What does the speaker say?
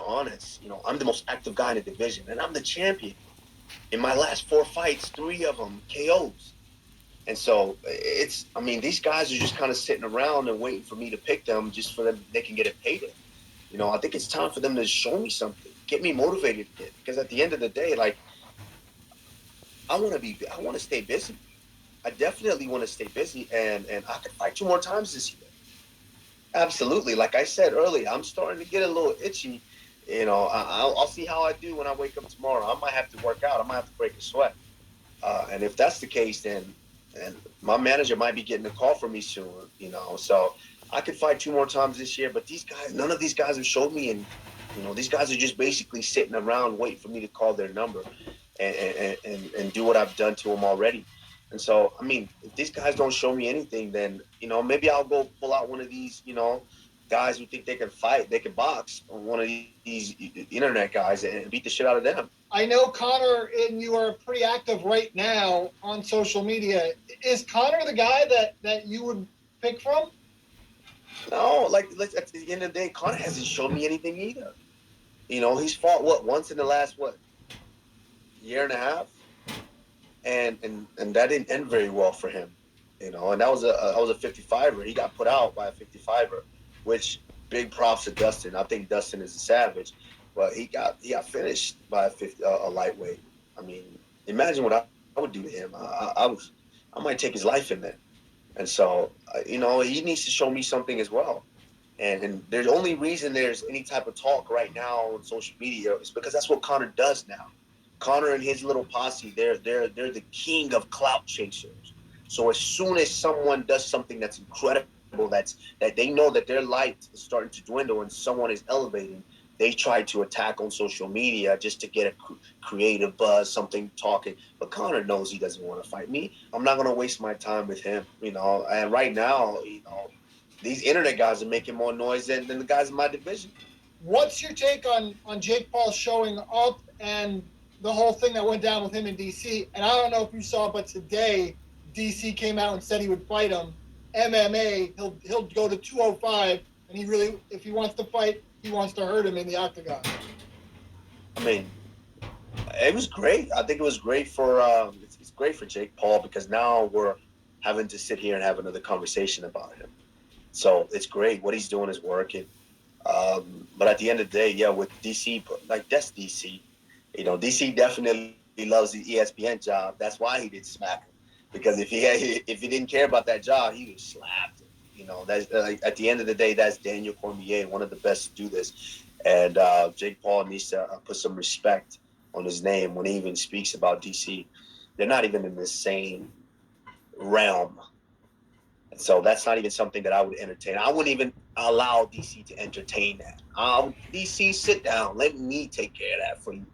honest, I'm the most active guy in the division, and I'm the champion. In my last 4 fights, 3 of them KOs. And so I mean, these guys are just kind of sitting around and waiting for me to pick them just for them, they can get a payday. I think it's time for them to show me something, get me motivated again. Because at the end of the day, like, I want to stay busy. I definitely want to stay busy, and I could fight 2 more times this year. Absolutely. Like I said earlier, I'm starting to get a little itchy. I'll see how I do when I wake up tomorrow. I might have to work out. I might have to break a sweat. And if that's the case, then and my manager might be getting a call from me soon. So I could fight 2 more times this year. But these guys, none of these guys have showed me, and these guys are just basically sitting around waiting for me to call their number and do what I've done to them already. And so, I mean, if these guys don't show me anything, then maybe I'll go pull out one of these guys who think they can fight, they can box, or one of these internet guys and beat the shit out of them. I know Connor and you are pretty active right now on social media. Is Connor the guy that you would pick from? No, like at the end of the day, Connor hasn't shown me anything either. He's fought once in the last year and a half, and that didn't end very well for him. And that was a 55er. He got put out by a 55er, which big props to Dustin. I think Dustin is a savage, but he got finished by a lightweight. I mean, imagine what I would do to him. I might take his life in there. And so, he needs to show me something as well. And there's only reason there's any type of talk right now on social media is because that's what Connor does now. Connor and his little posse, they're the king of clout chasers. So as soon as someone does something that's incredible, that they know that their light is starting to dwindle and someone is elevating, they try to attack on social media just to get a creative buzz, something talking. But Connor knows he doesn't want to fight me. I'm not going to waste my time with him, And right now, these internet guys are making more noise than the guys in my division. What's your take on Jake Paul showing up and the whole thing that went down with him in DC? And I don't know if you saw, but today DC came out and said he would fight him MMA. He'll go to 205, and he really, if he wants to fight, he wants to hurt him in the octagon. I mean, it was great. I think it was great for it's great for Jake Paul because now we're having to sit here and have another conversation about him. So it's great. What he's doing is working. But at the end of the day, yeah, with DC, like that's DC. DC definitely loves the ESPN job. That's why he did smack him. Because if he didn't care about that job, he would slapped him. That's at the end of the day, that's Daniel Cormier, one of the best to do this. And Jake Paul needs to put some respect on his name when he even speaks about DC. They're not even in the same realm. And so that's not even something that I would entertain. I wouldn't even allow DC to entertain that. DC, sit down. Let me take care of that for you.